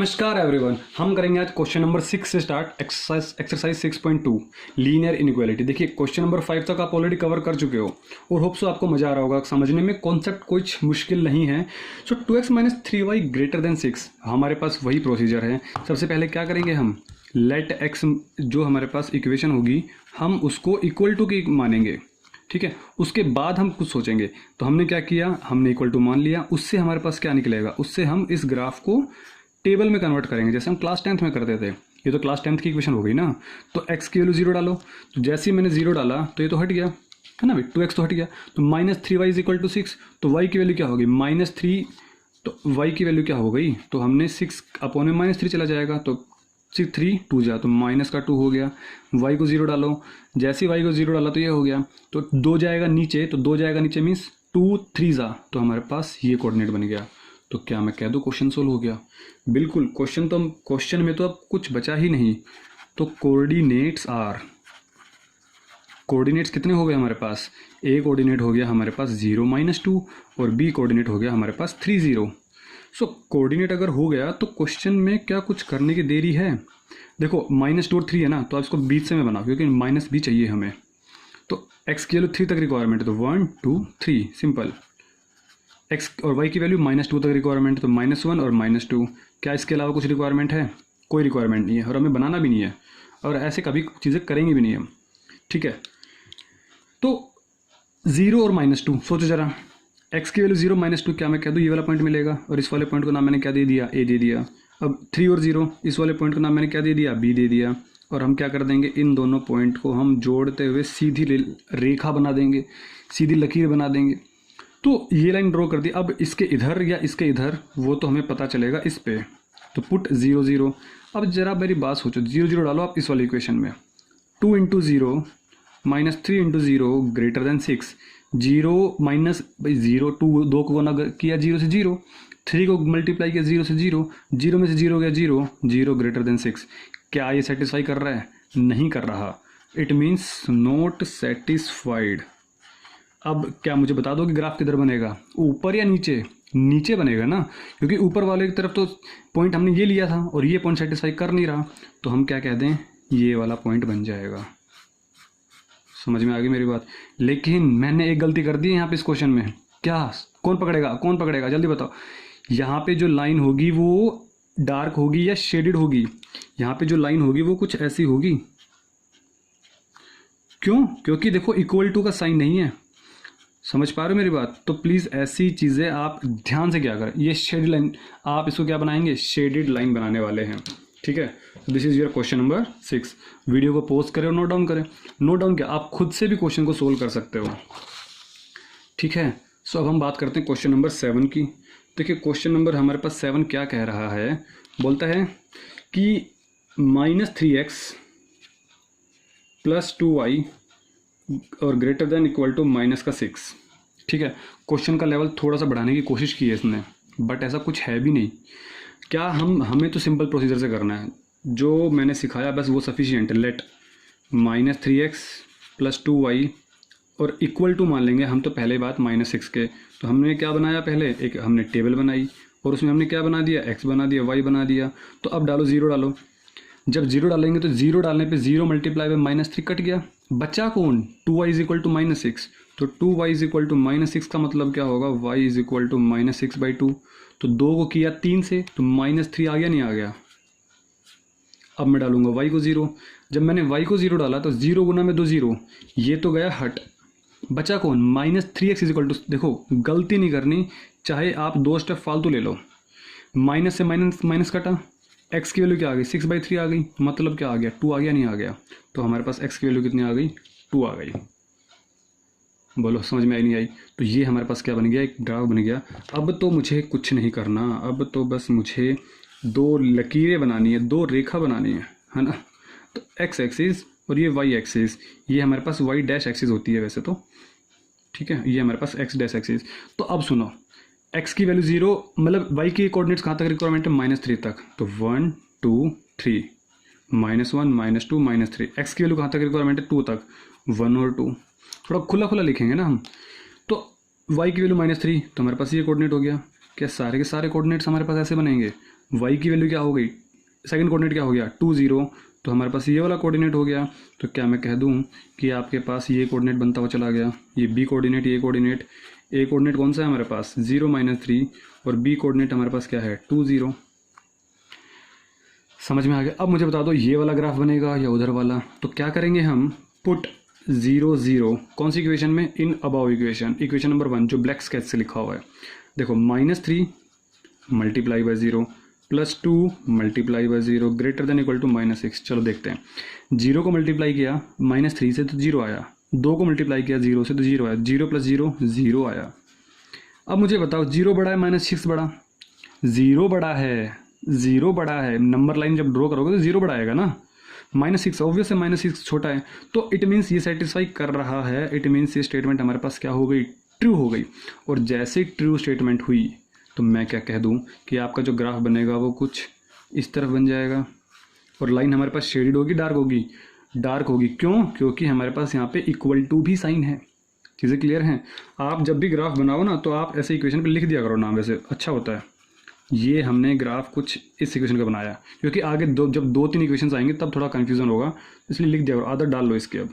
नमस्कार एवरीवन, हम करेंगे आज क्वेश्चन नंबर 6 से स्टार्ट एक्सरसाइज 6.2 लीनियर इनइक्वालिटी। देखिए क्वेश्चन नंबर 5 तक आप ऑलरेडी कवर कर चुके हो और होप सो आपको मजा आ रहा होगा, समझने में कॉन्सेप्ट कुछ मुश्किल नहीं है। सो 2x - 3y ग्रेटर देन 6 हमारे पास वही प्रोसीजर है। सबसे पहले क्या करेंगे, हम लेट x जो हमारे पास इक्वेशन होगी हम उसको इक्वल टू की मानेंगे, ठीक है। उसके बाद हम कुछ सोचेंगे। तो हमने क्या किया, हमने इक्वल टू मान लिया। उससे हमारे पास क्या निकलेगा, उससे हम इस ग्राफ को टेबल में कन्वर्ट करेंगे, जैसे हम क्लास 10th में करते थे। ये तो क्लास 10th की इक्वेशन हो गई ना। तो x की वैल्यू 0 डालो, तो जैसे ही मैंने 0 डाला तो ये तो हट गया, है ना भाई, 2x तो हट गया। तो -3y = 6, तो y की वैल्यू क्या होगी -3, तो y की वैल्यू क्या हो गई, तो हमने 6 अपॉन में -3 चला जाएगा, तो 6 3 2 जा, तो माइनस का 2 हो गया। y को 0 डालो, जैसे ही y को 0 डाला तो ये हो गया, तो 2 जाएगा नीचे, तो 2 जाएगा नीचे मीन्स 2 3 जा, तो हमारे पास ये कोऑर्डिनेट बन गया। तो क्या मैं कह दूँ क्वेश्चन सोल्व हो गया? बिल्कुल, क्वेश्चन में तो अब कुछ बचा ही नहीं। तो कोऑर्डिनेट्स कितने हो गए हमारे पास, ए कोऑर्डिनेट हो गया हमारे पास 0 - 2 और बी कोऑर्डिनेट हो गया हमारे पास 3 0। सो कोऑर्डिनेट अगर हो गया तो क्वेश्चन में क्या कुछ करने की देरी है। देखो -2 और 3 है ना, तो आप इसको बीच से में बनाओ क्योंकि माइनस भी चाहिए हमें। तो x की वैल्यू 3 तक रिक्वायरमेंट है, तो 1 2 3 सिंपल। x और y की वैल्यू -2 तक रिक्वायरमेंट, तो -1 और -2। क्या इसके अलावा कुछ रिक्वायरमेंट है? कोई रिक्वायरमेंट नहीं है और हमें बनाना भी नहीं है और ऐसे कभी चीज़ें करेंगे भी नहीं हम, ठीक है। तो 0 और -2 सोचो जरा, x की वैल्यू 0 - 2, क्या मैं कह दूँ ये वाला पॉइंट मिलेगा और इस वाले पॉइंट को नाम मैंने क्या दे दिया, a दे दिया। अब 3 और 0, इस वाले पॉइंट को नाम मैंने क्या दे दिया, b दे दिया। और हम क्या कर देंगे, इन दोनों पॉइंट को हम जोड़ते हुए सीधी रेखा बना देंगे, सीधी लकीर बना देंगे। तो ये लाइन ड्रॉ कर दी। अब इसके इधर या इसके इधर वो तो हमें पता चलेगा इस पे, तो पुट 0 0। अब जरा मेरी बात सोचो, 0 0 डालो आप इस वाली इक्वेशन में, 2 × 0 -3 × 0 ग्रेटर देन 6। 0 माइनस भाई 0, 2 को गुना किया 0 से 0, 3 को मल्टीप्लाई किया 0 से 0, 0 में से 0 गया 0, 0 ग्रेटर देन 6। क्या ये सेटिस्फाई कर रहा है? नहीं कर रहा। It means not satisfied. अब क्या मुझे बता दो कि ग्राफ किधर बनेगा, ऊपर या नीचे? नीचे बनेगा ना, क्योंकि ऊपर वाले की तरफ तो पॉइंट हमने ये लिया था और ये पॉइंट सेटिस्फाई कर नहीं रहा। तो हम क्या कह दें, ये वाला पॉइंट बन जाएगा। समझ में आ गई मेरी बात? लेकिन मैंने एक गलती कर दी है यहाँ पे इस क्वेश्चन में। क्या? कौन पकड़ेगा जल्दी बताओ। यहाँ पे जो लाइन होगी वो डार्क होगी या शेडेड होगी? यहाँ पे जो लाइन होगी वो कुछ ऐसी होगी। क्यों? क्योंकि देखो इक्वल टू का साइन नहीं है। समझ पा रहे हो मेरी बात? तो प्लीज़ ऐसी चीज़ें आप ध्यान से क्या करें। ये शेडेड लाइन, आप इसको क्या बनाएंगे, शेडेड लाइन बनाने वाले हैं, ठीक है। This is your question number 6। Video को पॉज करें और नोट डाउन करें। नोट डाउन क्या, आप खुद से भी क्वेश्चन को सोल्व कर सकते हो, ठीक है। सो अब हम बात करते हैं क्वेश्चन नंबर 7 की। देखिए क्वेश्चन नंबर हमारे पास 7 क्या कह रहा है, बोलता है कि -3x + 2y और ग्रेटर देन इक्वल टू -6, ठीक है। क्वेश्चन का लेवल थोड़ा सा बढ़ाने की कोशिश की है इसने, बट ऐसा कुछ है भी नहीं। क्या हमें तो सिंपल प्रोसीजर से करना है, जो मैंने सिखाया बस वो सफिशिएंट है। लेट -3x + 2y और इक्वल टू मान लेंगे हम तो पहले बात -6 के। तो हमने क्या बनाया, पहले एक हमने टेबल बनाई और उसमें हमने क्या बना दिया, x बना दिया, y बना दिया। तो अब डालो 0 डालो। जब 0 डालेंगे तो 0 डालने पे 0 मल्टीप्लाई बाय -3 कट गया, बचा कौन, 2y = -6। तो 2y = -6 का मतलब क्या होगा, y = -6/2। तो 2 को किया 3 से, तो -3 आ गया, नहीं आ गया? अब मैं डालूंगा y को 0। जब मैंने y को 0 डाला तो 0 गुना में 2 0, ये तो गया हट, बचा कौन, -3x = देखो गलती नहीं करनी, चाहे आप 2 स्टेप फालतू ले लो। माइनस से माइनस कटा, x की वैल्यू क्या आ गई, 6/3 आ गई, मतलब क्या आ गया, 2 आ गया, नहीं आ गया? तो हमारे पास x की वैल्यू कितनी आ गई, 2 आ गई। बोलो समझ में आई नहीं आई? तो ये हमारे पास क्या बन गया, एक ग्राफ बन गया। अब तो मुझे कुछ नहीं करना, अब तो बस मुझे 2 लकीरें बनानी है, 2 रेखा बनानी है ना। तो x एक्सिस और ये y एक्सिस, ये हमारे पास y डैश एक्सिस होती है वैसे तो, ठीक है। ये हमारे पास x डैश एक्सिस। तो अब सुनो, x की वैल्यू 0, मतलब y की कोऑर्डिनेट्स कहाँ तक रिक्वायरमेंट है, -3 तक। तो 1 2 3, -1 -2 -3। x की वैल्यू कहाँ तक रिक्वायरमेंट है, 2 तक, 1 और 2। थोड़ा खुला लिखेंगे ना हम। तो y की वैल्यू -3, तो हमारे पास ये कोऑर्डिनेट हो गया। क्या सारे के सारे कोऑर्डिनेट्स हमारे पास ऐसे बनेंगे? y की वैल्यू क्या हो गई, सेकंड कोऑर्डिनेट क्या हो गया 2 0, तो हमारे पास ये वाला कोऑर्डिनेट हो गया। तो क्या मैं कह दूं कि आपके पास ये कोऑर्डिनेट बनता हुआ चला गया, ये b कोऑर्डिनेट, ये कोऑर्डिनेट, a कोऑर्डिनेट कौन सा है हमारे पास 0 -3 और b कोऑर्डिनेट हमारे पास क्या है 2 0। समझ में आ गया। अब मुझे बता दो ये वाला ग्राफ बनेगा या उधर वाला। तो क्या करेंगे हम, पुट 0 0 कौन सी इक्वेशन में, इन अबाव इक्वेशन, इक्वेशन नंबर 1 जो ब्लैक स्केच से लिखा हुआ है। देखो -3 multiply by 0 +2 multiply by 0 greater than equal to -6। चलो देखते हैं। 0 को मल्टीप्लाई किया -3 से तो 0 आया, 2 को मल्टीप्लाई किया 0 से तो 0 आया, 0 + 0 0 आया। अब मुझे बताओ 0 बड़ा है -6 बड़ा, 0 बड़ा है, 0 बड़ा है, नंबर लाइन जब ड्रॉ करोगे तो 0 बड़ा आएगा ना, -6 ऑब्वियस है, -6 छोटा है। तो इट मीन्स ये सेटिस्फाई कर रहा है, इट मीन्स ये स्टेटमेंट हमारे पास क्या हो गई, ट्रू हो गई। और जैसे ट्रू स्टेटमेंट हुई तो मैं क्या कह दूं कि आपका जो ग्राफ बनेगा वो कुछ इस तरफ बन जाएगा और लाइन हमारे पास शेडेड होगी, डार्क होगी, डार्क होगी। क्यों? क्योंकि हमारे पास यहाँ पे इक्वल टू भी साइन है। चीज़ें क्लियर हैं? आप जब भी ग्राफ बनाओ ना तो आप ऐसे इक्वेशन पे लिख दिया करो नाम, वैसे अच्छा होता है। ये हमने ग्राफ कुछ इस इक्वेशन का बनाया क्योंकि आगे जब 2-3 इक्वेशंस आएंगे तब थोड़ा कन्फ्यूजन होगा, इसलिए लिख दिया करो। आदत डाल लो इसकी, अब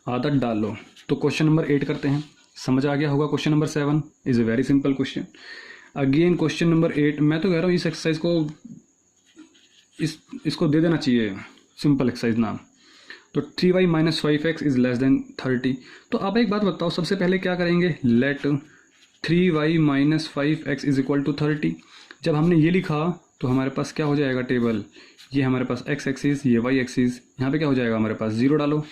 आदत डाल लो। तो क्वेश्चन नंबर 8 करते हैं। समझ आ गया होगा। Question number 7 is a very simple question. Again question number 8, मैं तो कह रहा हूँ इस एक्सरसाइज को इसको दे देना चाहिए सिंपल एक्सरसाइज नाम। तो 3y - 5x is less than 30। तो आप एक बात बताओ, सबसे पहले क्या करेंगे, late 3y - 5x is equal to 30। जब हमने ये लिखा तो हमारे पास क्या हो जाएगा टेबल, ये हमारे पास x एक्सिस, ये y एक्सिस, यहाँ पे क्या हो जाएगा हमारे पास 0 डालो।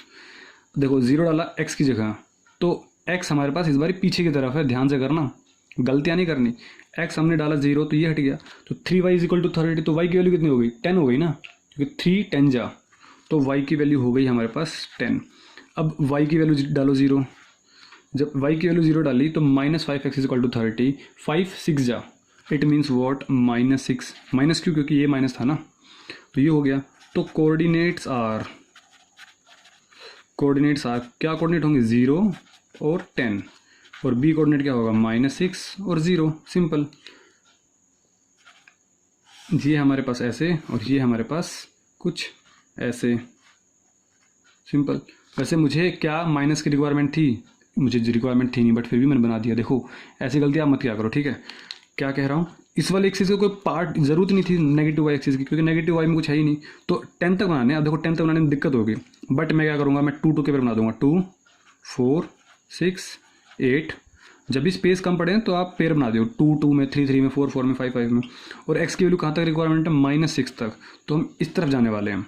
देखो 0 डाला x की जगह, तो x हमारे पास इस बार पीछे की तरफ है, ध्यान से करना, गलतियाँ नहीं करनी। x हमने डाला 0 तो ये हट गया, तो 3y इज इक्वल टू 30। तो y की वैल्यू कितनी हो गई, 10 हो गई ना, क्योंकि 3 10 जा, तो y की वैल्यू हो गई हमारे पास 10। अब y की वैल्यू डालो 0, जब y की वैल्यू 0 डाली तो -5x इज इक्वल टू 30, 5 6 जा, इट मीन्स वॉट -6, माइनस क्यों, क्योंकि ये माइनस था ना, तो ये हो गया। तो कोऑर्डिनेट्स आर क्या कोऑर्डिनेट होंगे 0 और 10, और b कोऑर्डिनेट क्या होगा -6 और 0। सिंपल, ये हमारे पास ऐसे और ये हमारे पास कुछ ऐसे, सिंपल। वैसे मुझे क्या माइनस की रिक्वायरमेंट थी, मुझे रिक्वायरमेंट थी नहीं, बट फिर भी मैंने बना दिया। देखो ऐसी गलती आप मत किया करो, ठीक है। क्या कह रहा हूँ, इस वाले एक्सिस का कोई पार्ट ज़रूरत नहीं थी नेगेटिव वाई एक्सिस की, क्योंकि नेगेटिव वाई में कुछ है ही नहीं। तो 10 तक बनाने, अब देखो 10 तक बनाने में दिक्कत होगी, बट मैं क्या करूँगा, मैं 2 के पेपर बना दूंगा, 2 4 6 8। जब भी स्पेस कम पड़े तो आप पेयर बना दो, 2 2 में, 3 3 में, 4 4 में, 5 5 में। और एक्स की वैल्यू कहाँ तक रिक्वायरमेंट है, -6 तक। तो हम इस तरफ जाने वाले हैं।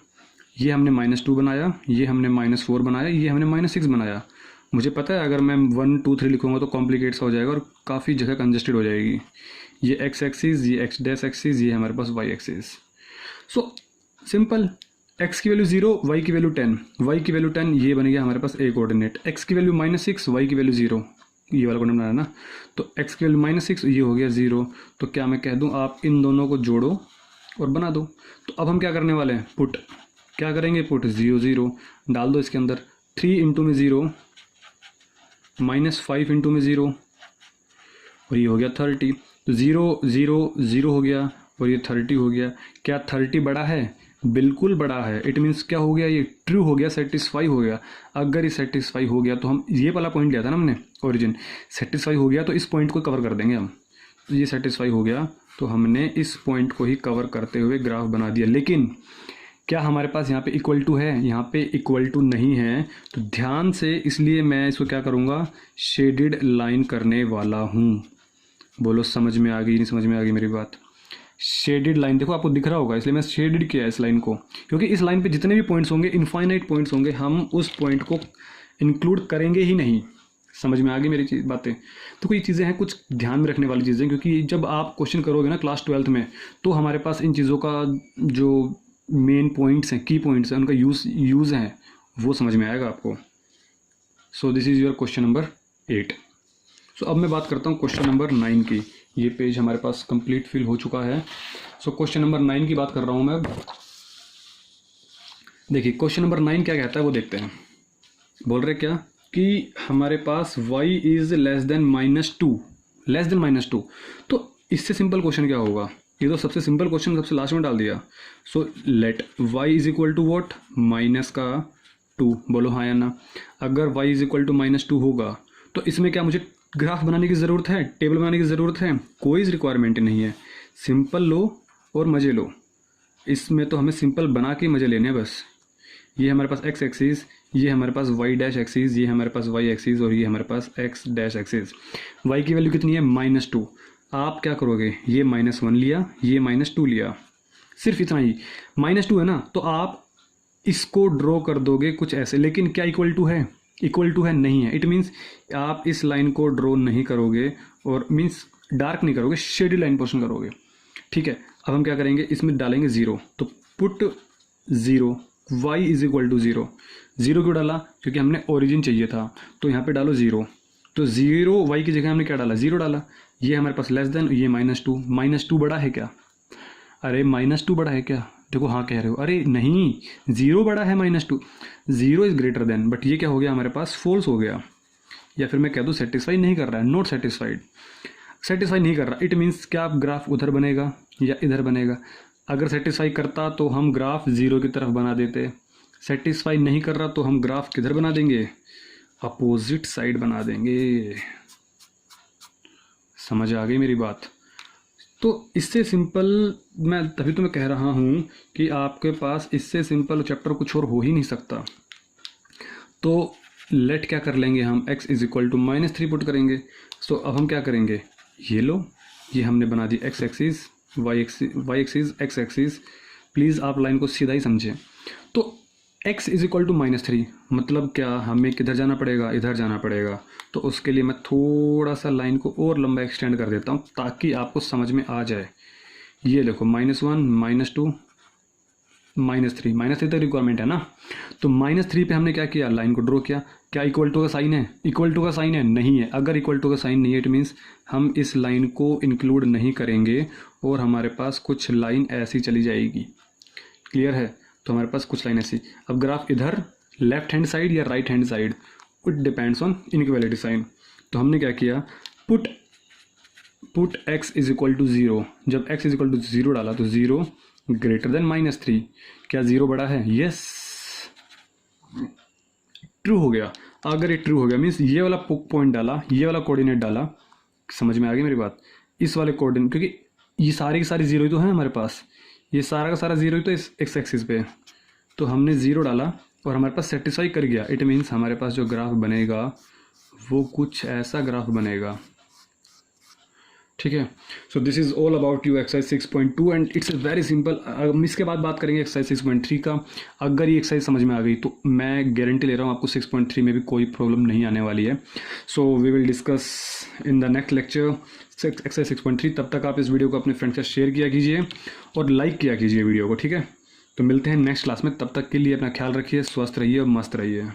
ये हमने -2 बनाया, ये हमने -4 बनाया, ये हमने -6 बनाया। मुझे पता है अगर मैं 1 2 3 लिखूंगा तो कॉम्प्लिकेट्स हो जाएगा और काफ़ी जगह कंजस्टेड हो जाएगी। ये एक्स एक्सिस, ये एक्स डैश एक्सिस, ये हमारे पास Y axis. So simple, X की वैल्यू 0, वाई की वैल्यू 10, वाई की वैल्यू 10, ये बन गया हमारे पास ए कोऑर्डिनेट। एक्स की वैल्यू -6, वाई की वैल्यू 0, ये वाला कोऑर्डिनेट बनाया ना, तो एक्स की वैल्यू -6, ये हो गया 0। तो क्या मैं कह दूँ, आप इन दोनों को जोड़ो और बना दो। तो अब हम क्या करने वाले हैं, पुट, क्या करेंगे, पुट 0 0 डाल दो इसके अंदर, 3 इंटू में 0 -5 इंटू में 0 और ये हो गया 30। तो 0 0 0 हो गया और ये 30 हो गया। क्या 30 बड़ा है, बिल्कुल बड़ा है। इट मीन्स क्या हो गया, ये ट्रू हो गया, सेटिस्फाई हो गया। अगर ये सेटिस्फाई हो गया तो हम ये वाला पॉइंट लिया था ना हमने ओरिजिन, सेटिस्फाई हो गया तो इस पॉइंट को कवर कर देंगे हम। तो ये सेटिस्फाई हो गया तो हमने इस पॉइंट को ही कवर करते हुए ग्राफ बना दिया। लेकिन क्या हमारे पास यहाँ पे इक्वल टू है, यहाँ पे इक्वल टू नहीं है। तो ध्यान से, इसलिए मैं इसको क्या करूँगा, शेडेड लाइन करने वाला हूँ। बोलो समझ में आ गई, नहीं समझ में आ गई मेरी बात। शेडेड लाइन, देखो आपको दिख रहा होगा, इसलिए मैं शेडेड किया है इस लाइन को, क्योंकि इस लाइन पे जितने भी पॉइंट्स होंगे, इनफाइनाइट पॉइंट्स होंगे, हम उस पॉइंट को इंक्लूड करेंगे ही नहीं। समझ में आ गई मेरी बातें। तो कोई चीज़ें हैं कुछ ध्यान में रखने वाली चीज़ें, क्योंकि जब आप क्वेश्चन करोगे ना क्लास 12th में, तो हमारे पास इन चीज़ों का जो मेन पॉइंट्स हैं, की पॉइंट्स हैं, उनका यूज़ है, वो समझ में आएगा आपको। So this is your question number 8। सो अब मैं बात करता हूँ क्वेश्चन नंबर 9 की। ये पेज हमारे पास कंप्लीट फिल हो चुका है। सो क्वेश्चन नंबर 9 की बात कर रहा हूँ मैं। देखिए क्वेश्चन नंबर 9 क्या कहता है वो देखते हैं। बोल रहे क्या कि हमारे पास y is less than -2, less than -2। तो इससे सिंपल क्वेश्चन क्या होगा, ये तो सबसे सिंपल क्वेश्चन सबसे लास्ट में डाल दिया। So let y is equal to what, minus का 2, बोलो हाँ या ना। अगर y इज इक्वल टू -2 होगा तो इसमें क्या मुझे ग्राफ बनाने की ज़रूरत है, टेबल बनाने की ज़रूरत है? कोई रिक्वायरमेंट नहीं है। सिंपल लो और मज़े लो, इसमें तो हमें सिंपल बना के मज़े लेने हैं बस। ये हमारे पास x एक्सिस, ये हमारे पास y डैश एक्सिस, ये हमारे पास y एक्सिस और ये हमारे पास x डैश एक्सिस। y की वैल्यू कितनी है? -2। आप क्या करोगे, ये -1 लिया, ये -2 लिया, सिर्फ इतना ही। -2 है ना, तो आप इसको ड्रॉ कर दोगे कुछ ऐसे। लेकिन क्या इक्वल टू है? इक्वल टू है नहीं है। इट मीन्स आप इस लाइन को ड्रॉ नहीं करोगे और मीन्स डार्क नहीं करोगे, शेडी लाइन पोर्शन करोगे। ठीक है, अब हम क्या करेंगे, इसमें डालेंगे 0। तो put 0 y is equal to 0। 0 क्यों डाला? क्योंकि हमने ओरिजिन चाहिए था, तो यहाँ पे डालो 0। तो 0 y की जगह हमने क्या डाला? 0 डाला। ये हमारे पास लेस देन, ये -2। -2 बड़ा है क्या? अरे -2 बड़ा है क्या? देखो हाँ कह रहे हो। अरे नहीं, 0 बड़ा है -2, 0 इज़ ग्रेटर देन। बट ये क्या हो गया हमारे पास? फॉल्स हो गया। या फिर मैं कह दूँ सेटिस्फाई नहीं कर रहा है, नॉट सेटिस्फाइड। सेटिस्फाई नहीं कर रहा, इट मीन्स क्या आप ग्राफ उधर बनेगा या इधर बनेगा? अगर सेटिस्फाई करता तो हम ग्राफ 0 की तरफ बना देते। सेटिस्फाई नहीं कर रहा तो हम ग्राफ किधर बना देंगे? अपोजिट साइड बना देंगे। समझ आ गई मेरी बात? तो इससे सिंपल, मैं तभी तो मैं कह रहा हूँ कि आपके पास इससे सिंपल चैप्टर कुछ और हो ही नहीं सकता। तो लेट क्या कर लेंगे हम, x is equal to -3 put करेंगे। सो अब हम क्या करेंगे, ये लो, ये हमने बना दी x axis, y axis, x axis. Please आप लाइन को सीधा ही समझें। तो x इज इक्वल टू -3 मतलब क्या, हमें किधर जाना पड़ेगा? इधर जाना पड़ेगा। तो उसके लिए मैं थोड़ा सा लाइन को और लंबा एक्सटेंड कर देता हूँ ताकि आपको समझ में आ जाए। ये देखो -1, -2, -3 तक रिक्वायरमेंट है ना। तो -3 पे हमने क्या किया, लाइन को ड्रॉ किया। क्या इक्वल टू का साइन है? इक्वल टू का साइन है? नहीं है। अगर इक्वल टू का साइन नहीं है, इट मीन्स हम इस लाइन को इंक्लूड नहीं करेंगे और हमारे पास कुछ लाइन ऐसी चली जाएगी। क्लियर है? तो हमारे पास कुछ लाइन ऐसी। अब ग्राफ इधर लेफ्ट हैंड साइड या right hand side, it depends on inequality sign. तो हमने क्या किया, put x is equal to 0। जब x इज इक्वल टू 0 डाला तो 0 ग्रेटर देन -3। क्या 0 बड़ा है? यस, ट्रू हो गया। अगर ये ट्रू हो गया मीन्स ये वाला पॉइंट डाला, ये वाला कोऑर्डिनेट डाला। समझ में आ गई मेरी बात? इस वाले कोऑर्डिनेट, क्योंकि ये सारे के सारे 0 ही तो है हमारे पास, ये सारा का सारा 0 ही तो इस x एक्सिस पे। तो हमने 0 डाला और हमारे पास सेटिस्फाई कर गया। इट मीन्स हमारे पास जो ग्राफ बनेगा वो कुछ ऐसा ग्राफ बनेगा। ठीक है, so this is all about you exercise 6.2 and it's very simple. हम इसके बाद बात करेंगे एक्सरसाइज 6.3 का। अगर ये एक्सरसाइज समझ में आ गई तो मैं गारंटी ले रहा हूँ आपको 6.3 में भी कोई प्रॉब्लम नहीं आने वाली है। So we will discuss in the next lecture exercise 6.3। तब तक आप इस वीडियो को अपने फ्रेंड्स के साथ शेयर किया कीजिए और लाइक किया कीजिए वीडियो को। ठीक है, तो मिलते हैं नेक्स्ट क्लास में। तब तक के लिए अपना ख्याल रखिए, स्वस्थ रहिए और मस्त रहिए।